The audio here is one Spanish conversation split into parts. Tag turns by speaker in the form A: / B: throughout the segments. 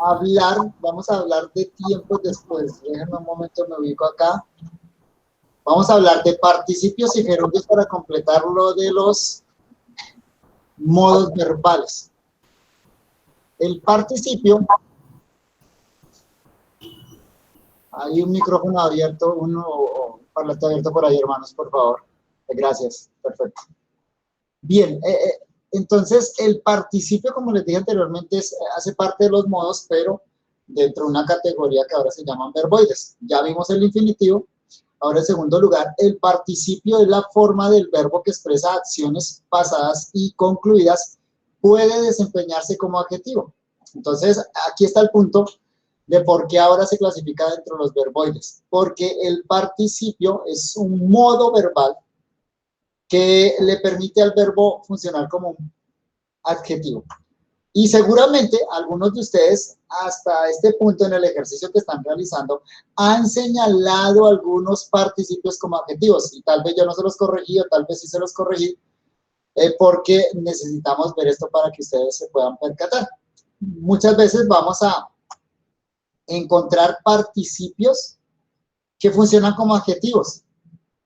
A: hablar, vamos a hablar de tiempos después. Déjenme un momento, me ubico acá. Vamos a hablar de participios y gerundios para completar lo de los modos verbales. El participio, hay un micrófono abierto, un parlante abierto por ahí, hermanos, por favor. Gracias, perfecto. Bien, entonces el participio, como les dije anteriormente, hace parte de los modos, pero dentro de una categoría que ahora se llaman verboides. Ya vimos el infinitivo. Ahora, en segundo lugar, el participio es la forma del verbo que expresa acciones pasadas y concluidas, puede desempeñarse como adjetivo. Entonces, aquí está el punto de por qué ahora se clasifica dentro de los verboides. Porque el participio es un modo verbal que le permite al verbo funcionar como un adjetivo. Y seguramente algunos de ustedes hasta este punto en el ejercicio que están realizando han señalado algunos participios como adjetivos y tal vez yo no se los corregí o tal vez sí se los corregí porque necesitamos ver esto para que ustedes se puedan percatar. Muchas veces vamos a encontrar participios que funcionan como adjetivos,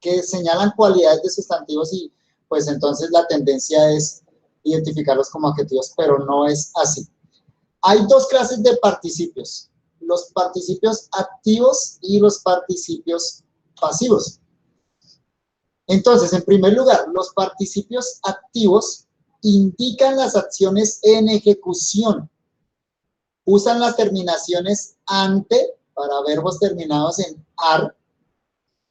A: que señalan cualidades de sustantivos y pues entonces la tendencia es identificarlos como adjetivos, pero no es así. Hay dos clases de participios, los participios activos y los participios pasivos. Entonces, en primer lugar, los participios activos indican las acciones en ejecución. Usan las terminaciones ante para verbos terminados en ar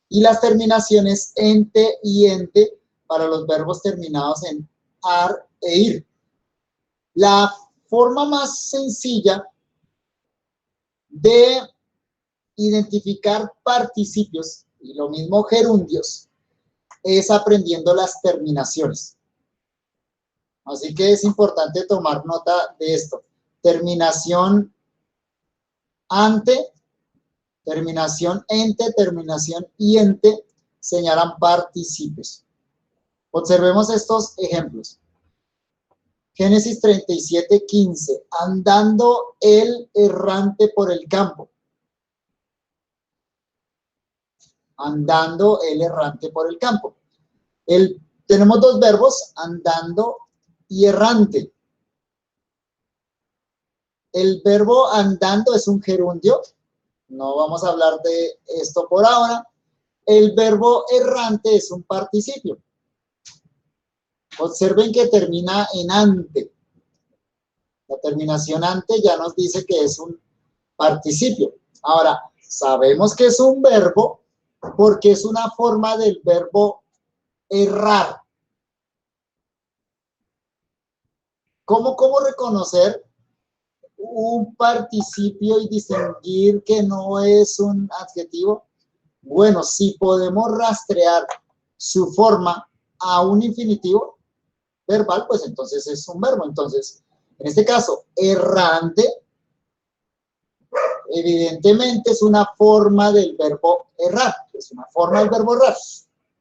A: y las terminaciones ente y ente para los verbos terminados en ar e ir. La forma más sencilla de identificar participios y lo mismo gerundios es aprendiendo las terminaciones. Así que es importante tomar nota de esto. Terminación ante, terminación ente, terminación iente señalan participios. Observemos estos ejemplos. Génesis 37:15. Andando el errante por el campo. Andando el errante por el campo. Tenemos dos verbos, andando y errante. El verbo andando es un gerundio. No vamos a hablar de esto por ahora. El verbo errante es un participio. Observen que termina en ante. La terminación ante ya nos dice que es un participio. Ahora, sabemos que es un verbo porque es una forma del verbo errar. ¿Cómo reconocer un participio y distinguir que no es un adjetivo? Bueno, si podemos rastrear su forma a un infinitivo verbal, pues entonces es un verbo. Entonces, en este caso, errante, evidentemente es una forma del verbo errar. Es una forma del verbo errar.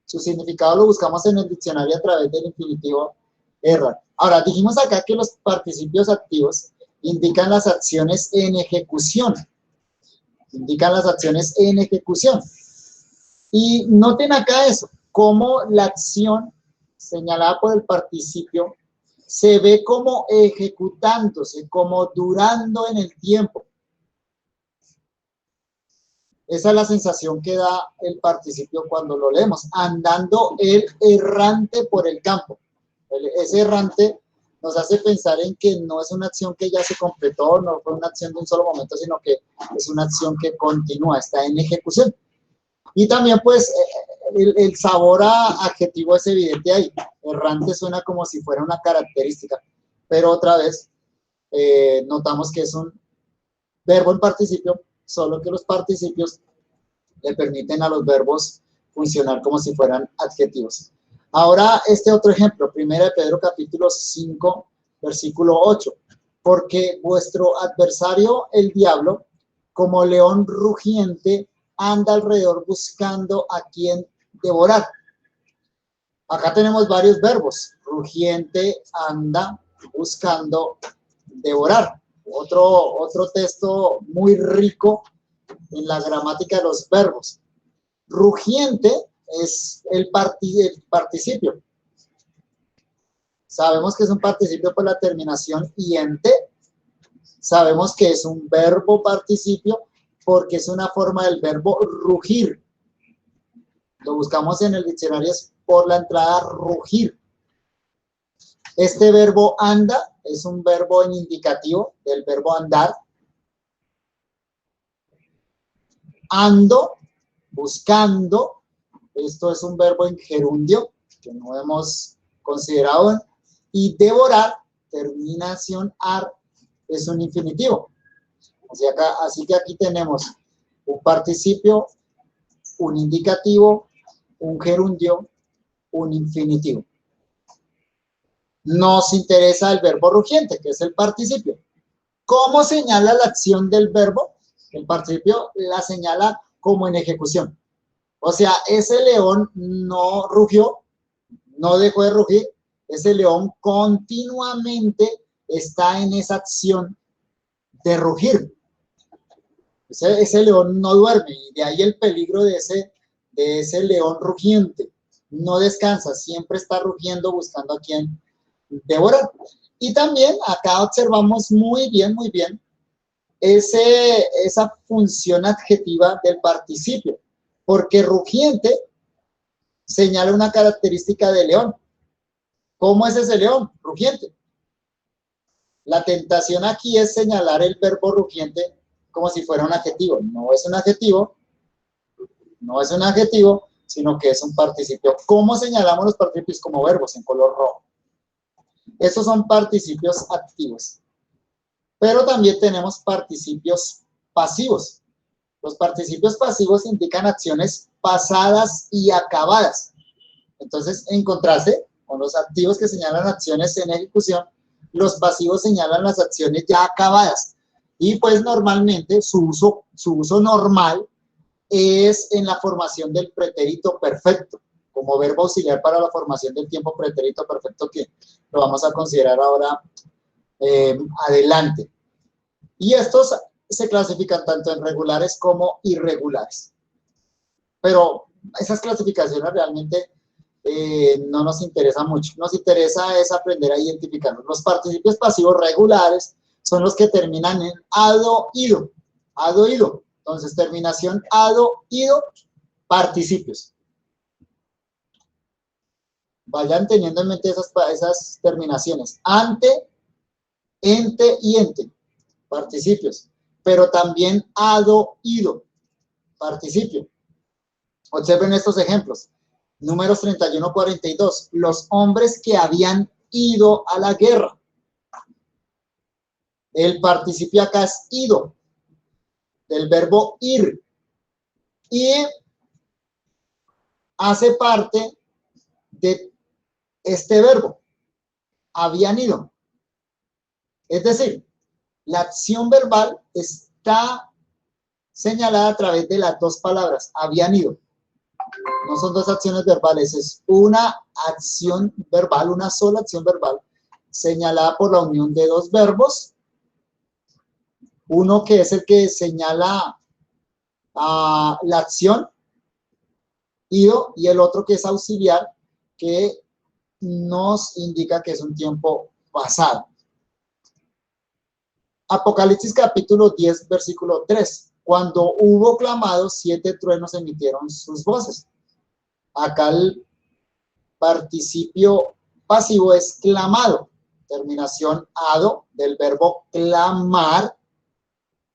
A: Su significado lo buscamos en el diccionario a través del infinitivo errar. Ahora, dijimos acá que los participios activos indican las acciones en ejecución. Indican las acciones en ejecución. Y noten acá eso, cómo la acción señalada por el participio se ve como ejecutándose, como durando en el tiempo. Esa es la sensación que da el participio cuando lo leemos. Andando el errante por el campo. Ese errante nos hace pensar en que no es una acción que ya se completó, no fue una acción de un solo momento, sino que es una acción que continúa, está en ejecución. Y también, pues, el sabor a adjetivo es evidente ahí. Errante suena como si fuera una característica, pero otra vez notamos que es un verbo en participio, solo que los participios le permiten a los verbos funcionar como si fueran adjetivos. Ahora, este otro ejemplo, 1 Pedro capítulo 5, versículo 8. Porque vuestro adversario, el diablo, como león rugiente, anda alrededor buscando a quien devorar. Acá tenemos varios verbos. Rugiente, anda, buscando, devorar. otro texto muy rico en la gramática de los verbos. Rugiente es el participio. Sabemos que es un participio por la terminación iente. Sabemos que es un verbo participio porque es una forma del verbo rugir. Lo buscamos en el diccionario es por la entrada rugir. Este verbo anda es un verbo en indicativo del verbo andar. Ando, buscando, esto es un verbo en gerundio que no hemos considerado. Y devorar, terminación ar, es un infinitivo. Así que aquí tenemos un participio, un indicativo, un gerundio, un infinitivo. Nos interesa el verbo rugiente, que es el participio. ¿Cómo señala la acción del verbo? El participio la señala como en ejecución. O sea, ese león no rugió, no dejó de rugir, ese león continuamente está en esa acción de rugir. Ese león no duerme y de ahí el peligro de ese león rugiente. No descansa, siempre está rugiendo buscando a quien devorar. Y también acá observamos muy bien esa función adjetiva del participio, porque rugiente señala una característica de león. ¿Cómo es ese león? Rugiente. La tentación aquí es señalar el verbo rugiente como si fuera un adjetivo. No es un adjetivo, sino que es un participio. ¿Cómo señalamos los participios? Como verbos en color rojo. Estos son participios activos. Pero también tenemos participios pasivos. Los participios pasivos indican acciones pasadas y acabadas. Entonces, en contraste con los activos que señalan acciones en ejecución, los pasivos señalan las acciones ya acabadas. Y pues normalmente su uso normal es en la formación del pretérito perfecto, como verbo auxiliar para la formación del tiempo pretérito perfecto, que lo vamos a considerar ahora adelante. Y estos se clasifican tanto en regulares como irregulares. Pero esas clasificaciones realmente no nos interesa mucho. Nos interesa es aprender a identificarlos. Los participios pasivos regulares son los que terminan en ado, ido. Ado, ido. Entonces, terminación ado, ido, participios. Vayan teniendo en mente esas terminaciones. Ante, ente y ente. Participios. Pero también ado, ido. Participio. Observen estos ejemplos. Números 31-42. Los hombres que habían ido a la guerra. El participio acá es ido, del verbo ir. Y hace parte de este verbo. Habían ido. Es decir, la acción verbal está señalada a través de las dos palabras. Habían ido. No son dos acciones verbales, es una acción verbal, una sola acción verbal, señalada por la unión de dos verbos. Uno que es el que señala la acción, ido, y el otro que es auxiliar, que nos indica que es un tiempo pasado. Apocalipsis capítulo 10, versículo 3. Cuando hubo clamado, 7 truenos emitieron sus voces. Acá el participio pasivo es clamado. Terminación ado del verbo clamar.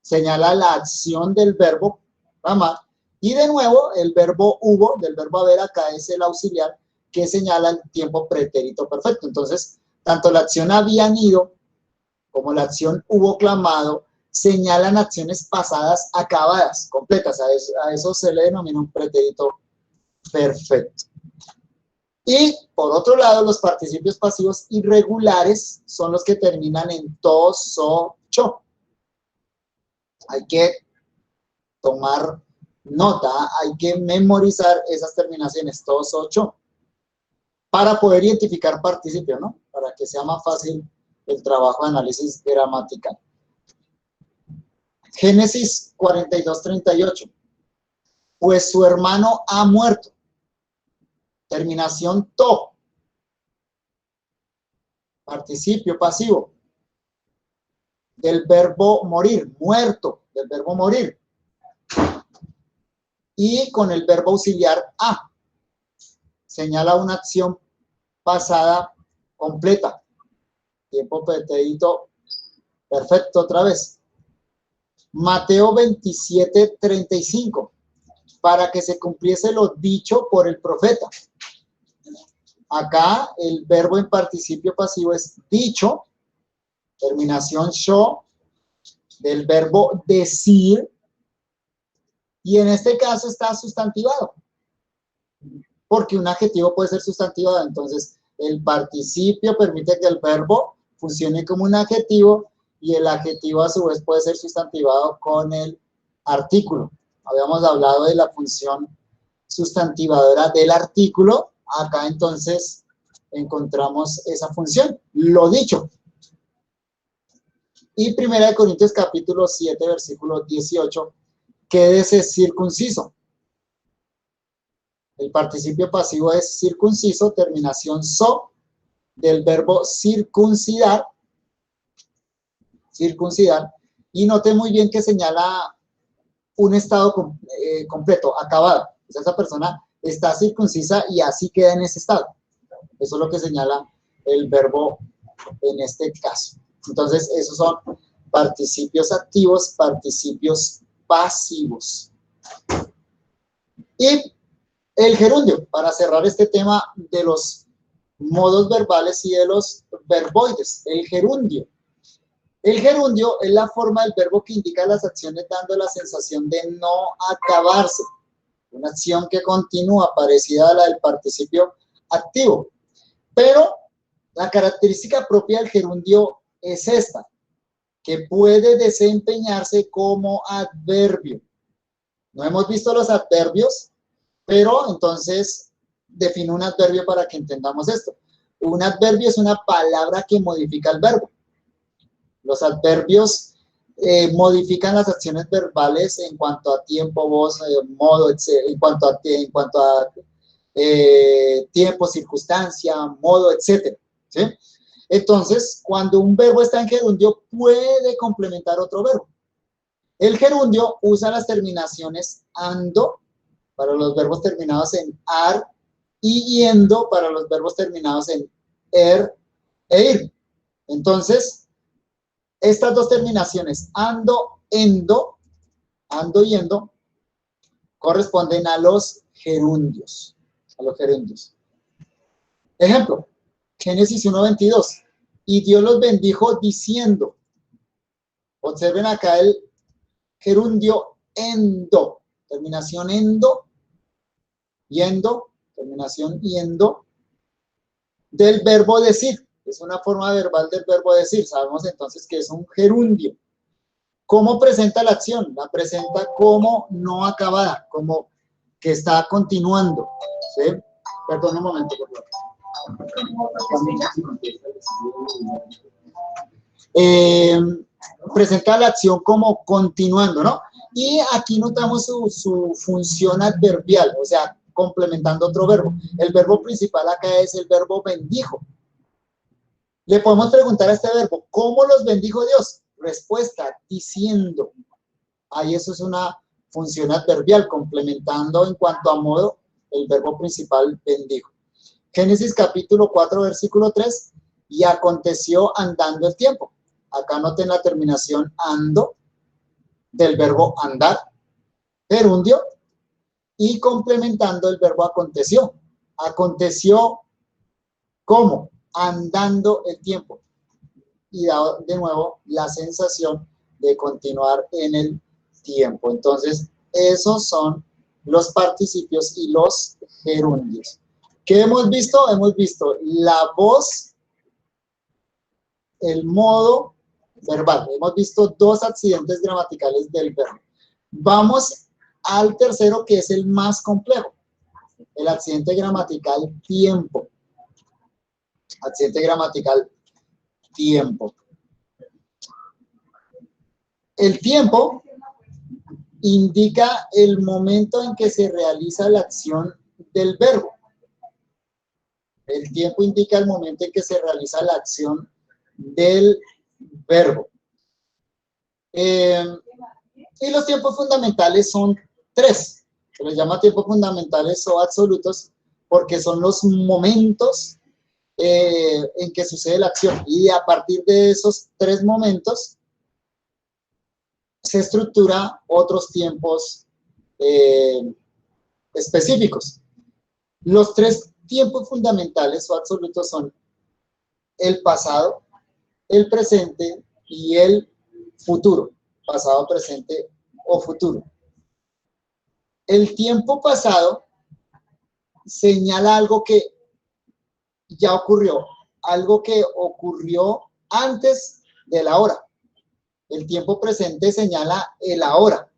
A: Señala la acción del verbo clamar. Y de nuevo, el verbo hubo, del verbo haber, acá es el auxiliar que señala el tiempo pretérito perfecto. Entonces, tanto la acción habían ido como la acción hubo clamado señalan acciones pasadas acabadas, completas. A eso se le denomina un pretérito perfecto. Y por otro lado, los participios pasivos irregulares son los que terminan en to, so, cho. Hay que tomar nota, hay que memorizar esas terminaciones, to, so, cho, para poder identificar participio, ¿no? Para que sea más fácil el trabajo de análisis gramatical. Génesis 42:38. Pues su hermano ha muerto. Terminación to. Participio pasivo. Del verbo morir, muerto, del verbo morir. Y con el verbo auxiliar a. Señala una acción pasada completa. Tiempo pretérito perfecto otra vez. Mateo 27:35. Para que se cumpliese lo dicho por el profeta. Acá el verbo en participio pasivo es dicho, terminación sho, del verbo decir, y en este caso está sustantivado, porque un adjetivo puede ser sustantivado. Entonces el participio permite que el verbo funcione como un adjetivo, y el adjetivo a su vez puede ser sustantivado con el artículo. Habíamos hablado de la función sustantivadora del artículo. Acá entonces encontramos esa función, lo dicho. Y 1 Corintios capítulo 7, versículo 18, quédese circunciso. El participio pasivo es circunciso, terminación so, del verbo circuncidar, circuncidar, y note muy bien que señala un estado completo, acabado. O sea, esa persona está circuncisa y así queda en ese estado. Eso es lo que señala el verbo en este caso. Entonces, esos son participios activos, participios pasivos. Y el gerundio, para cerrar este tema de los modos verbales y de los verboides. El gerundio. El gerundio es la forma del verbo que indica las acciones dando la sensación de no acabarse. Una acción que continúa, parecida a la del participio activo. Pero la característica propia del gerundio es esta, que puede desempeñarse como adverbio. No hemos visto los adverbios, pero entonces defino un adverbio para que entendamos esto. Un adverbio es una palabra que modifica el verbo. Los adverbios modifican las acciones verbales en cuanto a tiempo, voz, modo, etc., en cuanto a tiempo, circunstancia, modo, etc. ¿Sí? Entonces, cuando un verbo está en gerundio, puede complementar otro verbo. El gerundio usa las terminaciones ando para los verbos terminados en ar y yendo para los verbos terminados en er e ir. Entonces, estas dos terminaciones, ando, endo, ando, yendo, corresponden a los gerundios. A los gerundios. Ejemplo, Génesis 1:22. Y Dios los bendijo diciendo. Observen acá el gerundio endo. Terminación endo, yendo, terminación yendo, del verbo decir. Es una forma verbal del verbo decir. Sabemos entonces que es un gerundio. ¿Cómo presenta la acción? La presenta como no acabada, como que está continuando. ¿Sí? Perdón un momento, por favor. Presenta la acción como continuando, ¿no? Y aquí notamos su función adverbial, o sea, complementando otro verbo. El verbo principal acá es el verbo bendijo. Le podemos preguntar a este verbo, ¿cómo los bendijo Dios? Respuesta, diciendo. Ahí eso es una función adverbial, complementando en cuanto a modo el verbo principal bendijo. Génesis capítulo 4, versículo 3, y aconteció andando el tiempo. Acá noten la terminación ando, del verbo andar, gerundio, y complementando el verbo aconteció. Aconteció, ¿cómo? Andando el tiempo. Y da de nuevo la sensación de continuar en el tiempo. Entonces, esos son los participios y los gerundios. ¿Qué hemos visto? Hemos visto la voz, el modo verbal. Hemos visto dos accidentes gramaticales del verbo. Vamos al tercero, que es el más complejo. El accidente gramatical tiempo. Accidente gramatical tiempo. El tiempo indica el momento en que se realiza la acción del verbo. El tiempo indica el momento en que se realiza la acción del verbo. Y los tiempos fundamentales son 3. Se les llama tiempos fundamentales o absolutos porque son los momentos en que sucede la acción. Y a partir de esos 3 momentos se estructura otros tiempos específicos. Los 3 tiempos fundamentales o absolutos son el pasado, el presente y el futuro. Pasado, presente o futuro. El tiempo pasado señala algo que ya ocurrió, algo que ocurrió antes de la hora. El tiempo presente señala el ahora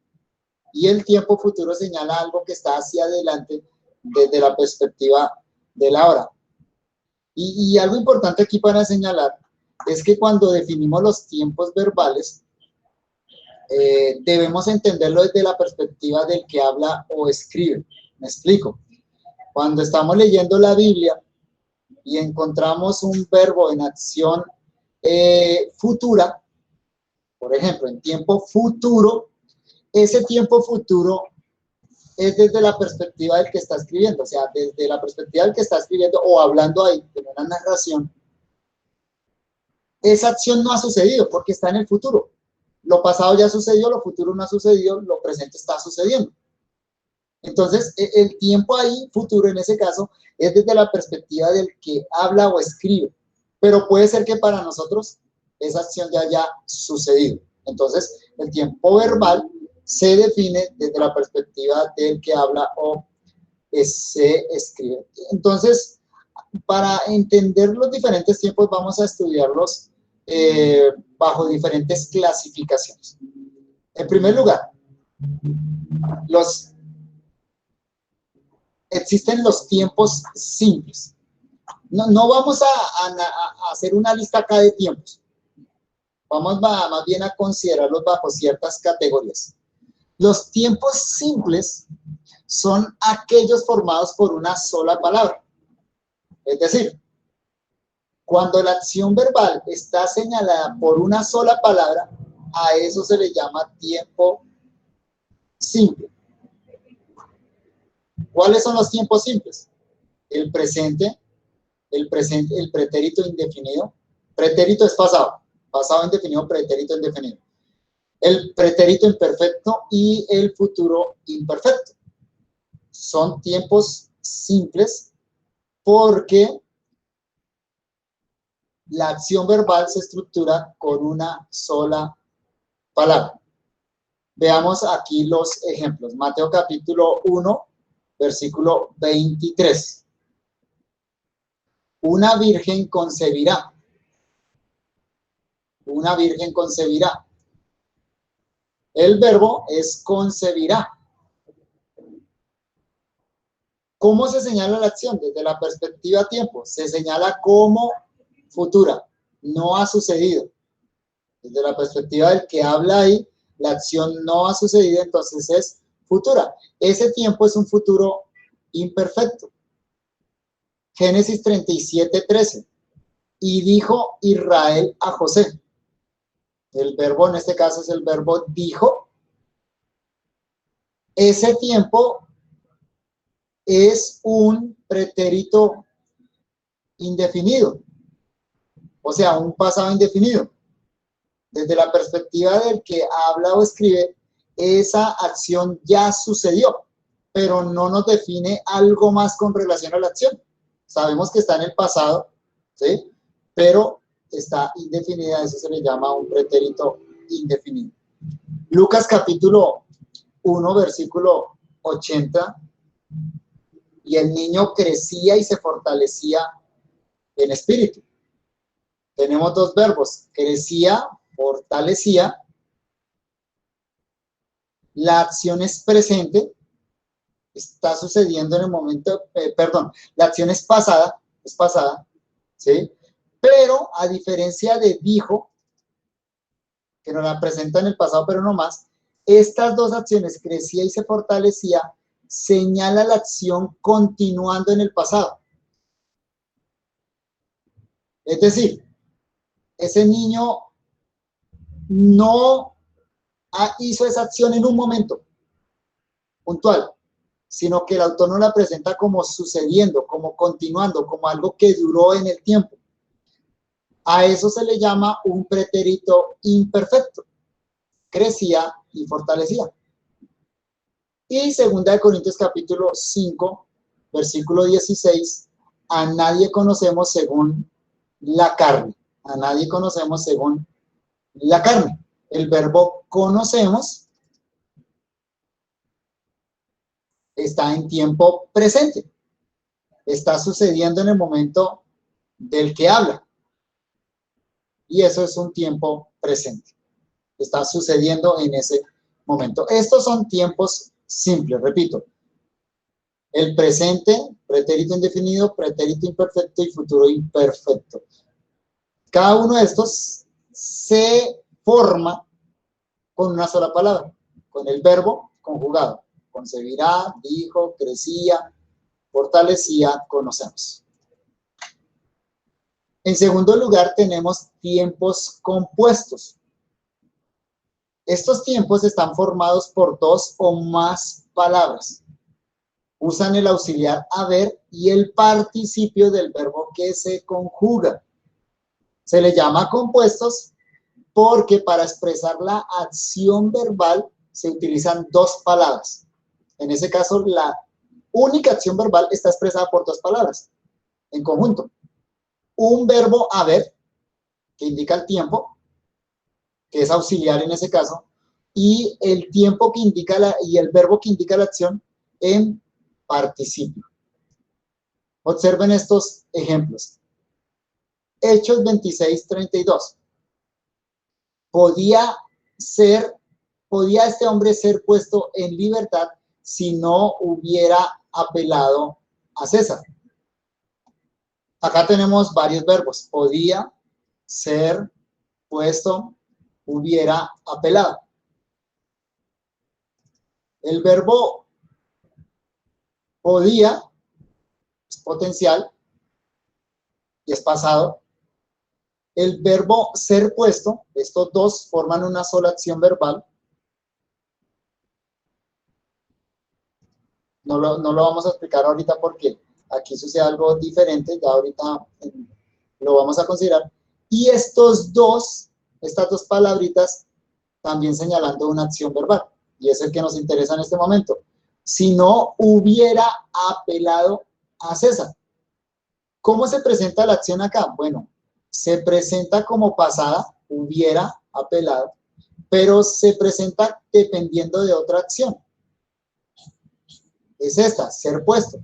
A: y el tiempo futuro señala algo que está hacia adelante desde la perspectiva de la hora. Y algo importante aquí para señalar es que cuando definimos los tiempos verbales, debemos entenderlo desde la perspectiva del que habla o escribe. Me explico. Cuando estamos leyendo la Biblia y encontramos un verbo en acción futura, por ejemplo, en tiempo futuro, ese tiempo futuro es desde la perspectiva del que está escribiendo, o sea, desde la perspectiva del que está escribiendo o hablando ahí en una narración, esa acción no ha sucedido porque está en el futuro. Lo pasado ya sucedió, lo futuro no ha sucedido, lo presente está sucediendo. Entonces, el tiempo ahí, futuro en ese caso, es desde la perspectiva del que habla o escribe. Pero puede ser que para nosotros esa acción ya haya sucedido. Entonces, el tiempo verbal se define desde la perspectiva del que habla o se escribe. Entonces, para entender los diferentes tiempos, vamos a estudiarlos bajo diferentes clasificaciones. En primer lugar, existen los tiempos simples. No vamos a hacer una lista acá de tiempos. Vamos más bien a considerarlos bajo ciertas categorías. Los tiempos simples son aquellos formados por una sola palabra. Es decir, cuando la acción verbal está señalada por una sola palabra, a eso se le llama tiempo simple. ¿Cuáles son los tiempos simples? El presente, el pretérito indefinido. Pretérito es pasado. Pasado indefinido, pretérito indefinido. El pretérito imperfecto y el futuro imperfecto. Son tiempos simples porque la acción verbal se estructura con una sola palabra. Veamos aquí los ejemplos. Mateo capítulo 1, versículo 23. Una virgen concebirá. Una virgen concebirá. El verbo es concebirá. ¿Cómo se señala la acción? Desde la perspectiva tiempo. Se señala como futura. No ha sucedido. Desde la perspectiva del que habla ahí, la acción no ha sucedido, entonces es futura. Ese tiempo es un futuro imperfecto. Génesis 37:13. Y dijo Israel a José. El verbo en este caso es el verbo dijo. Ese tiempo es un pretérito indefinido, o sea, un pasado indefinido. Desde la perspectiva del que habla o escribe, esa acción ya sucedió, pero no nos define algo más con relación a la acción. Sabemos que está en el pasado, ¿sí? Pero está indefinida, eso se le llama un pretérito indefinido. Lucas capítulo 1, versículo 80. Y el niño crecía y se fortalecía en espíritu. Tenemos dos verbos, crecía, fortalecía. La acción es presente, está sucediendo en el momento, la acción es pasada, ¿sí? Pero a diferencia de dijo, que nos la presenta en el pasado, pero no más, Estas dos acciones, crecía y se fortalecía, señala la acción continuando en el pasado. Es decir, ese niño no hizo esa acción en un momento puntual, sino que el autor nos la presenta como sucediendo, como continuando, como algo que duró en el tiempo. A eso se le llama un pretérito imperfecto. Crecía y fortalecía. Y 2 Corintios capítulo 5, versículo 16, a nadie conocemos según la carne. A nadie conocemos según la carne. El verbo conocemos está en tiempo presente. Está sucediendo en el momento del que habla. Y eso es un tiempo presente. Está sucediendo en ese momento. Estos son tiempos simples, repito. El presente, pretérito indefinido, pretérito imperfecto y futuro imperfecto. Cada uno de estos se forma con una sola palabra, con el verbo conjugado. Concebirá, dijo, crecía, fortalecía, conocemos. En segundo lugar, tenemos tiempos compuestos. Estos tiempos están formados por dos o más palabras. Usan el auxiliar haber y el participio del verbo que se conjuga. Se le llama compuestos porque para expresar la acción verbal se utilizan dos palabras. En ese caso, la única acción verbal está expresada por dos palabras en conjunto. Un verbo haber, que indica el tiempo, que es auxiliar en ese caso, y el tiempo que indica y el verbo que indica la acción en participio. Observen estos ejemplos. Hechos 26:32. ¿Podía este hombre ser puesto en libertad si no hubiera apelado a César? Acá tenemos varios verbos. Podía, ser, puesto, hubiera apelado. El verbo podía es potencial y es pasado. El verbo ser puesto, estos dos forman una sola acción verbal. No lo vamos a explicar ahorita porque aquí sucede algo diferente, ya ahorita lo vamos a considerar. Y estas dos palabritas también señalando una acción verbal, y es el que nos interesa en este momento. Si no hubiera apelado a César. ¿Cómo se presenta la acción acá? Bueno, se presenta como pasada, hubiera apelado, pero se presenta dependiendo de otra acción. Es esta, ser puesto.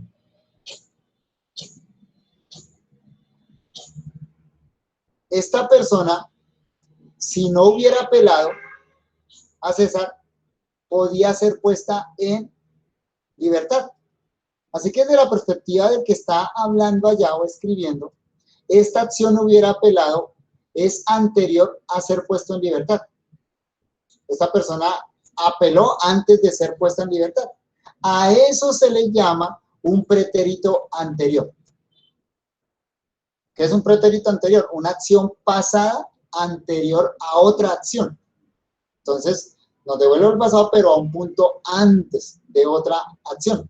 A: Esta persona, si no hubiera apelado a César, podía ser puesta en libertad. Así que desde la perspectiva del que está hablando allá o escribiendo, esta acción hubiera apelado es anterior a ser puesto en libertad. Esta persona apeló antes de ser puesta en libertad. A eso se le llama un pretérito anterior. ¿Qué es un pretérito anterior? Una acción pasada anterior a otra acción. Entonces, nos devuelve el pasado, pero a un punto antes de otra acción.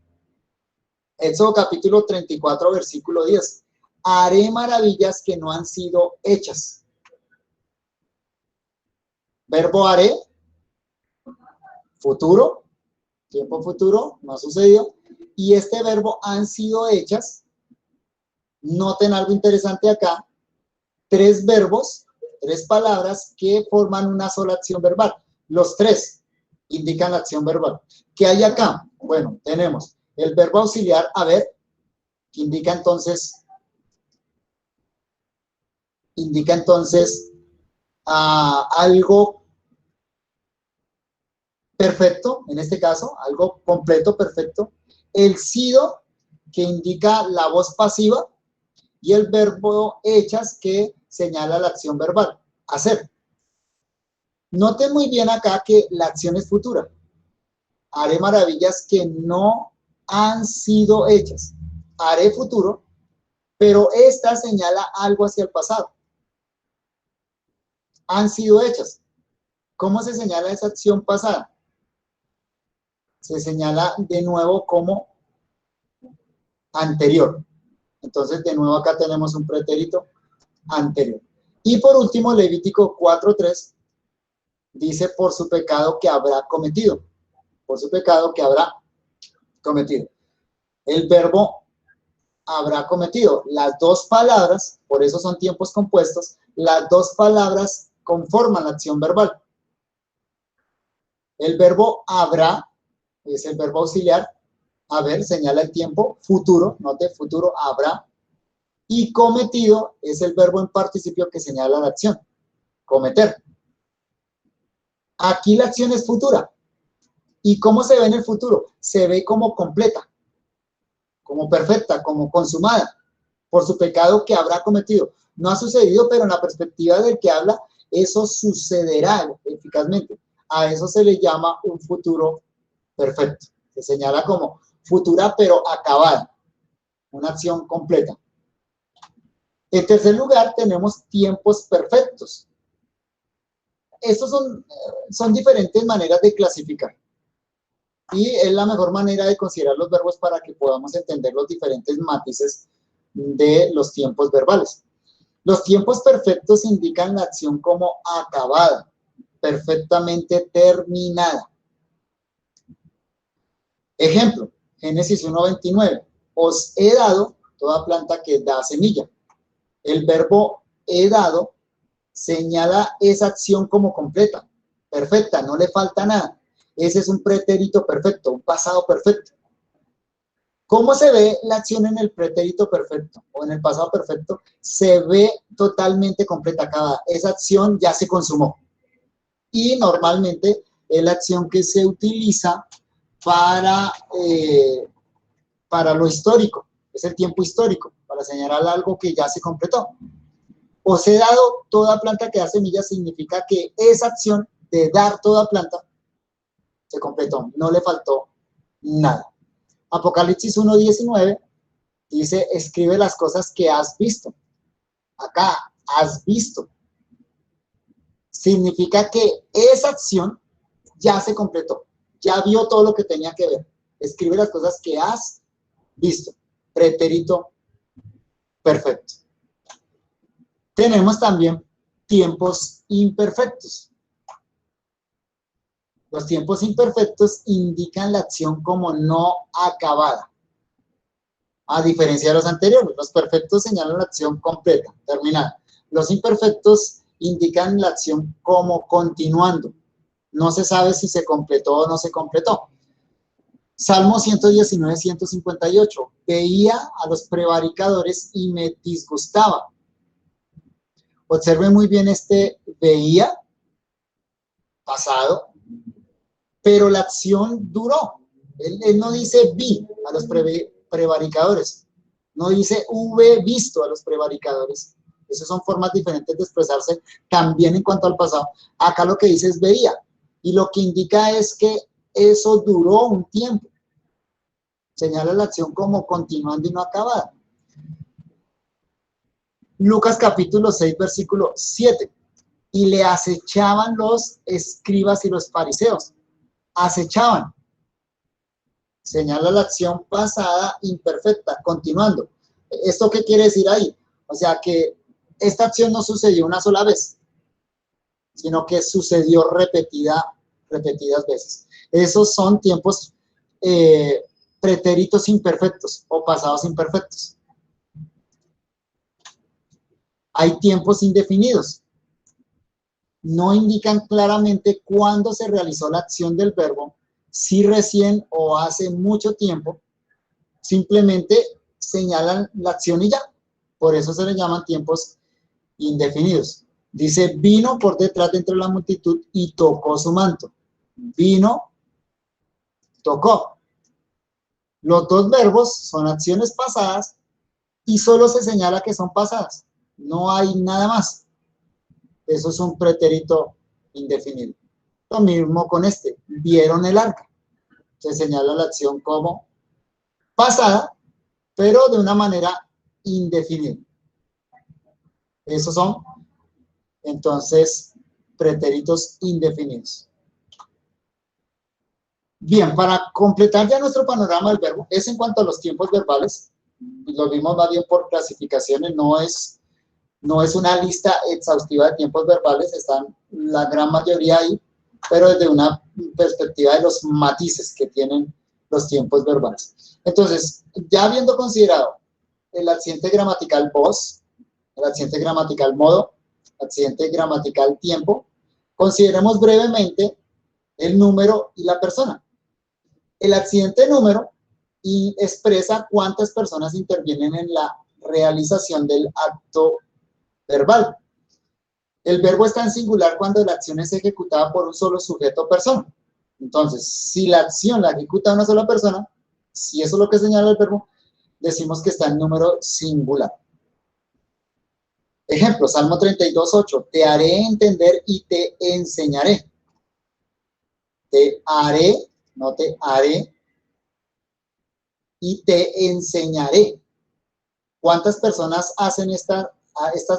A: Éxodo capítulo 34, versículo 10. Haré maravillas que no han sido hechas. Verbo haré, futuro, tiempo futuro, no ha sucedido. Y este verbo han sido hechas. Noten algo interesante acá. Tres verbos, tres palabras que forman una sola acción verbal. Los tres indican la acción verbal. ¿Qué hay acá? Bueno, tenemos el verbo auxiliar haber, que indica entonces algo perfecto, en este caso, algo completo, perfecto. El sido, que indica la voz pasiva, y el verbo hechas, que señala la acción verbal, hacer. Noten muy bien acá que la acción es futura. Haré maravillas que no han sido hechas. Haré futuro, pero esta señala algo hacia el pasado. Han sido hechas. ¿Cómo se señala esa acción pasada? Se señala de nuevo como anterior. Entonces, de nuevo acá tenemos un pretérito anterior. Y por último, Levítico 4:3 dice por su pecado que habrá cometido. Por su pecado que habrá cometido. El verbo habrá cometido. Las dos palabras, por eso son tiempos compuestos, las dos palabras conforman la acción verbal. El verbo habrá es el verbo auxiliar. Haber señala el tiempo futuro, note futuro, habrá. Y cometido es el verbo en participio que señala la acción, cometer. Aquí la acción es futura. ¿Y cómo se ve en el futuro? Se ve como completa, como perfecta, como consumada, por su pecado que habrá cometido. No ha sucedido, pero en la perspectiva del que habla, eso sucederá eficazmente. A eso se le llama un futuro perfecto. Se señala como futura, pero acabada, una acción completa. En tercer lugar, tenemos tiempos perfectos. Estos son diferentes maneras de clasificar. Y es la mejor manera de considerar los verbos para que podamos entender los diferentes matices de los tiempos verbales. Los tiempos perfectos indican la acción como acabada, perfectamente terminada. Ejemplo, Génesis 1:29. Os he dado toda planta que da semilla. El verbo he dado señala esa acción como completa, perfecta, no le falta nada. Ese es un pretérito perfecto, un pasado perfecto. ¿Cómo se ve la acción en el pretérito perfecto o en el pasado perfecto? Se ve totalmente completa, acabada. Esa acción ya se consumó. Y normalmente es la acción que se utiliza para lo histórico. Es el tiempo histórico, para señalar algo que ya se completó. Os he dado toda planta que da semillas significa que esa acción de dar toda planta se completó, no le faltó nada. Apocalipsis 1:19 dice, escribe las cosas que has visto. Acá, has visto. Significa que esa acción ya se completó, ya vio todo lo que tenía que ver. Escribe las cosas que has visto. Pretérito perfecto. Tenemos también tiempos imperfectos. Los tiempos imperfectos indican la acción como no acabada. A diferencia de los anteriores, los perfectos señalan la acción completa, terminada. Los imperfectos indican la acción como continuando. No se sabe si se completó o no se completó. Salmo 119, 158. Veía a los prevaricadores y me disgustaba. Observen muy bien este veía, pasado, pero la acción duró. Él no dice vi a los prevaricadores, no dice hube visto a los prevaricadores. Esas son formas diferentes de expresarse también en cuanto al pasado. Acá lo que dice es veía, y lo que indica es que eso duró un tiempo. Señala la acción como continuando y no acabada. Lucas capítulo 6, versículo 7. Y le acechaban los escribas y los fariseos. Acechaban. Señala la acción pasada imperfecta, continuando. ¿Esto qué quiere decir ahí? O sea que esta acción no sucedió una sola vez, sino que sucedió repetidas veces. Esos son tiempos pretéritos imperfectos o pasados imperfectos. Hay tiempos indefinidos. No indican claramente cuándo se realizó la acción del verbo, si recién o hace mucho tiempo, simplemente señalan la acción y ya. Por eso se le llaman tiempos indefinidos. Dice, vino por detrás de entre la multitud y tocó su manto. Vino, tocó. Los dos verbos son acciones pasadas y solo se señala que son pasadas. No hay nada más. Eso es un pretérito indefinido. Lo mismo con este, vieron el arca. Se señala la acción como pasada, pero de una manera indefinida. Esos son, entonces, pretéritos indefinidos. Bien, para completar ya nuestro panorama del verbo, es en cuanto a los tiempos verbales, lo vimos más bien por clasificaciones, no es una lista exhaustiva de tiempos verbales, están la gran mayoría ahí, pero desde una perspectiva de los matices que tienen los tiempos verbales. Entonces, ya habiendo considerado el accidente gramatical vos, el accidente gramatical modo, el accidente gramatical tiempo, consideremos brevemente el número y la persona. El accidente número expresa cuántas personas intervienen en la realización del acto verbal. El verbo está en singular cuando la acción es ejecutada por un solo sujeto o persona. Entonces, si la acción la ejecuta una sola persona, si eso es lo que señala el verbo, decimos que está en número singular. Ejemplo, Salmo 32:8. Te haré entender y te enseñaré. Te haré, no te haré, y te enseñaré. ¿Cuántas personas hacen estas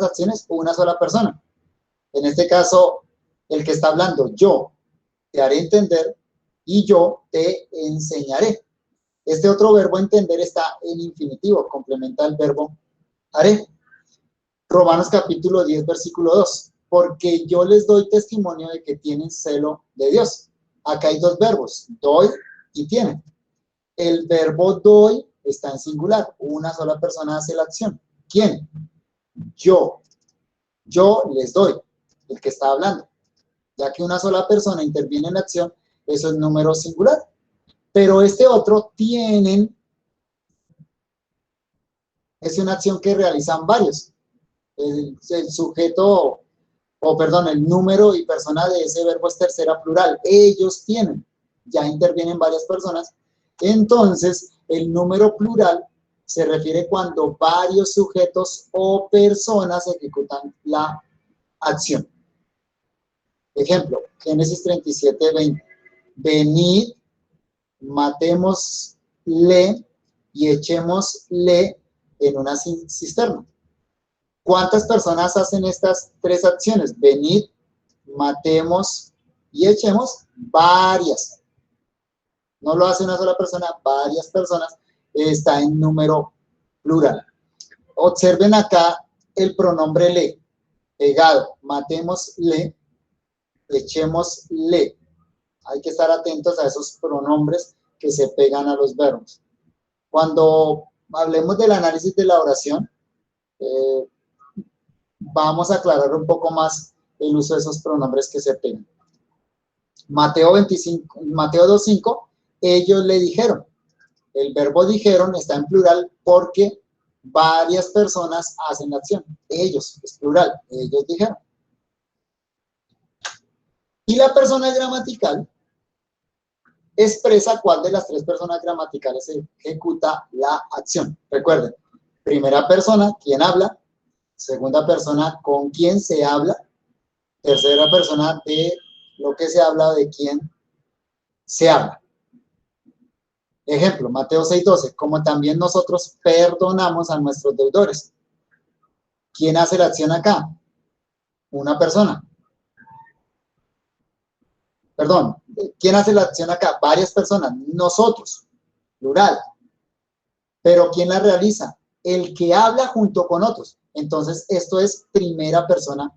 A: acciones? Una sola persona. En este caso, el que está hablando, yo te haré entender y yo te enseñaré. Este otro verbo entender está en infinitivo, complementa el verbo haré. Romanos capítulo 10, versículo 2. Porque yo les doy testimonio de que tienen celo de Dios. Acá hay dos verbos, doy y tienen. El verbo doy está en singular. Una sola persona hace la acción. ¿Quién? Yo. Yo les doy, el que está hablando. Ya que una sola persona interviene en la acción, eso es número singular. Pero este otro, tienen, es una acción que realizan varios. El sujeto, el número y persona de ese verbo es tercera plural. Ellos tienen, ya intervienen varias personas. Entonces, el número plural se refiere cuando varios sujetos o personas ejecutan la acción. Ejemplo, Génesis 37:20. Venid, matémosle y echémosle en una cisterna. ¿Cuántas personas hacen estas tres acciones? Venid, matemos y echemos. Varias. No lo hace una sola persona, varias personas. Está en número plural. Observen acá el pronombre le, pegado. Matémosle, echémosle. Hay que estar atentos a esos pronombres que se pegan a los verbos. Cuando hablemos del análisis de la oración, vamos a aclarar un poco más el uso de esos pronombres que se pegan. Mateo 2:5, ellos le dijeron. El verbo dijeron está en plural porque varias personas hacen la acción. Ellos, es plural, ellos dijeron. Y la persona gramatical expresa cuál de las tres personas gramaticales ejecuta la acción. Recuerden, primera persona, ¿quién habla? Segunda persona, ¿con quién se habla? Tercera persona, de lo que se habla, de quién se habla. Ejemplo, Mateo 6:12, como también nosotros perdonamos a nuestros deudores. ¿Quién hace la acción acá? Una persona. Perdón, ¿quién hace la acción acá? Varias personas, nosotros, plural. Pero ¿quién la realiza? El que habla junto con otros. Entonces, esto es primera persona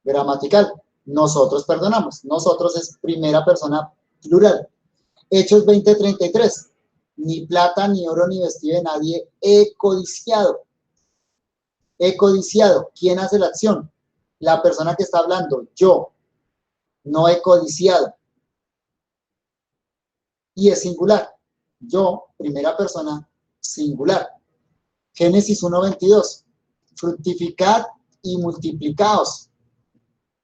A: gramatical. Nosotros perdonamos. Nosotros es primera persona plural. Hechos 20:33. Ni plata, ni oro, ni vestido de nadie he codiciado. He codiciado. ¿Quién hace la acción? La persona que está hablando. Yo. No he codiciado. Y es singular. Yo, primera persona, singular. Génesis 1:22. Fructificad y multiplicaos.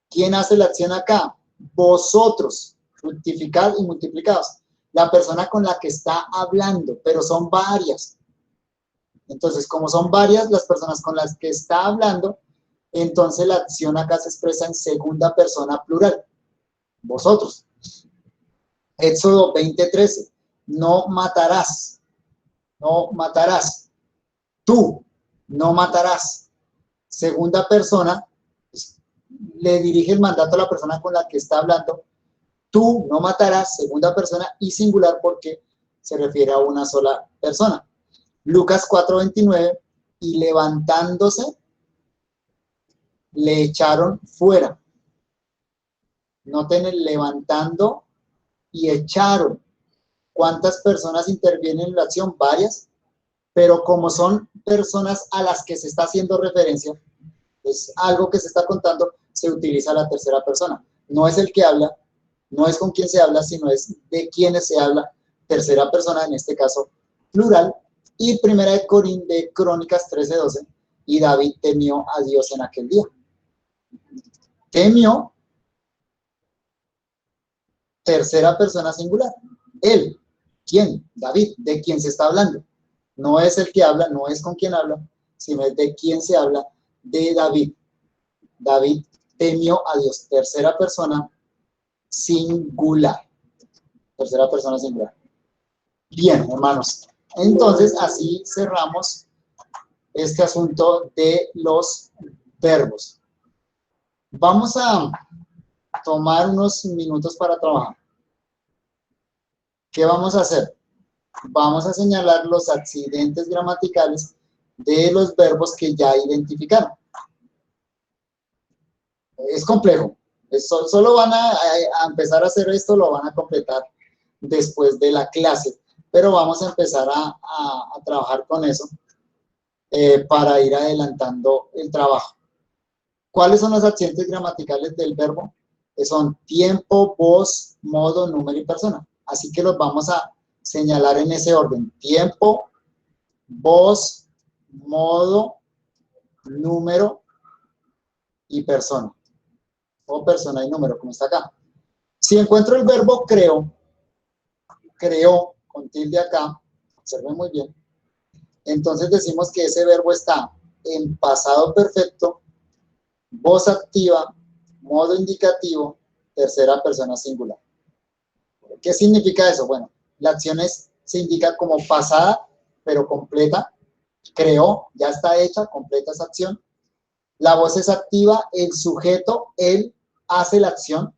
A: ¿Quién hace la acción acá? Vosotros. Fructificad y multiplicaos. La persona con la que está hablando, pero son varias. Entonces, como son varias las personas con las que está hablando, Entonces la acción acá se expresa en segunda persona plural. Vosotros. Éxodo 20:13. No matarás. No matarás. Tú no matarás. Segunda persona, pues, le dirige el mandato a la persona con la que está hablando. Tú no matarás, segunda persona y singular porque se refiere a una sola persona. Lucas 4:29, y levantándose, le echaron fuera. Noten el levantando y echaron. ¿Cuántas personas intervienen en la acción? Varias, pero como son personas a las que se está haciendo referencia, es algo que se está contando, se utiliza la tercera persona. No es el que habla, no es con quién se habla, sino es de quiénes se habla, tercera persona, en este caso plural. Y primera de Crónicas 13:12, y David temió a Dios en aquel día. Temió, tercera persona singular. Él, ¿quién? David, de quién se está hablando. No es el que habla, no es con quien habla, sino es de quién se habla, de David. David temió a Dios, tercera persona singular. Tercera persona singular. Bien, hermanos. Entonces, así cerramos este asunto de los verbos. Vamos a tomar unos minutos para trabajar. ¿Qué vamos a hacer? Vamos a señalar los accidentes gramaticales de los verbos que ya identificaron. Es complejo. Solo van a empezar a hacer esto, lo van a completar después de la clase, pero vamos a empezar a trabajar con eso para ir adelantando el trabajo. ¿Cuáles son los accidentes gramaticales del verbo? Son tiempo, voz, modo, número y persona. Así que los vamos a señalar en ese orden. Tiempo, voz, modo, número y persona. O persona y número, como está acá. Si encuentro el verbo creo, creó, con tilde acá, observen muy bien, entonces decimos que ese verbo está en pasado perfecto, voz activa, modo indicativo, tercera persona singular. ¿Qué significa eso? Bueno, la acción se indica como pasada, pero completa. Creó, ya está hecha, completa esa acción. La voz es activa, el sujeto, él hace la acción.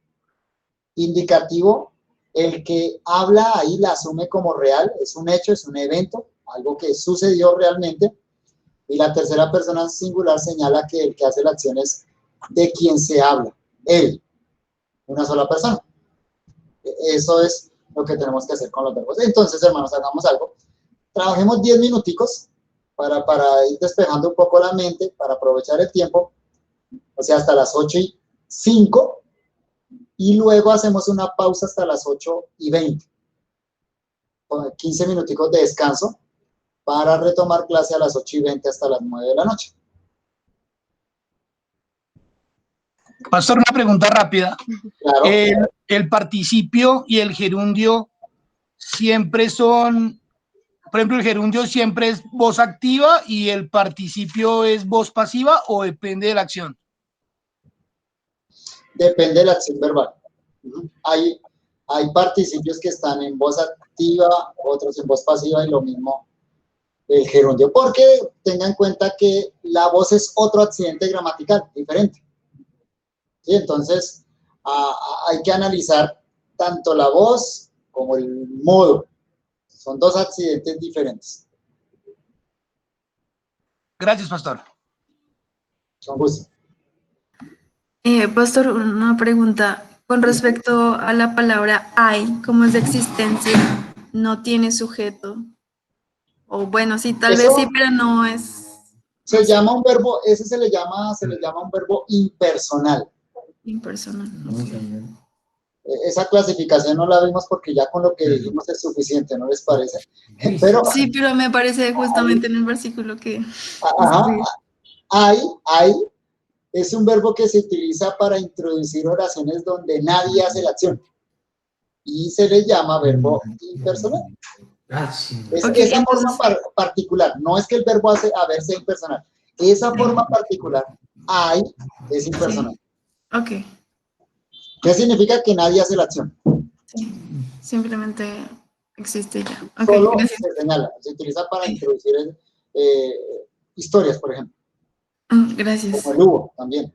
A: Indicativo, el que habla ahí la asume como real, es un hecho, es un evento, algo que sucedió realmente. Y la tercera persona singular señala que el que hace la acción es de quien se habla, él, una sola persona. Eso es lo que tenemos que hacer con los verbos. Entonces, hermanos, hagamos algo. Trabajemos 10 minuticos para ir despejando un poco la mente, para aprovechar el tiempo, o sea, hasta las 8:05, y luego hacemos una pausa hasta las 8:20. 15 minuticos de descanso para retomar clase a las 8:20 hasta las 9 de la noche.
B: Pastor, una pregunta rápida.
A: Claro.
B: El participio y el gerundio siempre son, por ejemplo, el gerundio siempre es voz activa y el participio es voz pasiva, ¿o depende de la acción?
A: Depende de la acción verbal. Hay participios que están en voz activa, otros en voz pasiva, y lo mismo el gerundio, porque tenga en cuenta que la voz es otro accidente gramatical diferente. ¿Sí? Entonces, hay que analizar tanto la voz como el modo. Son dos accidentes diferentes.
B: Gracias, pastor.
A: Con gusto.
C: Pastor, una pregunta. Con respecto a la palabra hay, como es de existencia, no tiene sujeto. O bueno, sí, tal vez sí, pero no es.
A: Se llama un verbo, ese se le llama un verbo impersonal.
C: Impersonal. Okay.
A: Esa clasificación no la vimos porque ya con lo que dijimos es suficiente, ¿no les parece? Pero,
C: sí, pero me parece justamente en el versículo que...
A: hay es un verbo que se utiliza para introducir oraciones donde nadie hace la acción. Y se le llama verbo impersonal. Esa
C: entonces...
A: forma particular, no es que el verbo sea impersonal, esa forma particular I es impersonal.
C: Ok,
A: ¿Qué significa que nadie hace la acción?
C: sí. Simplemente existe ya. Ok,
A: Solo
C: gracias.
A: se señala, se utiliza para introducir historias, por ejemplo,
C: Gracias.
A: como el Hugo también.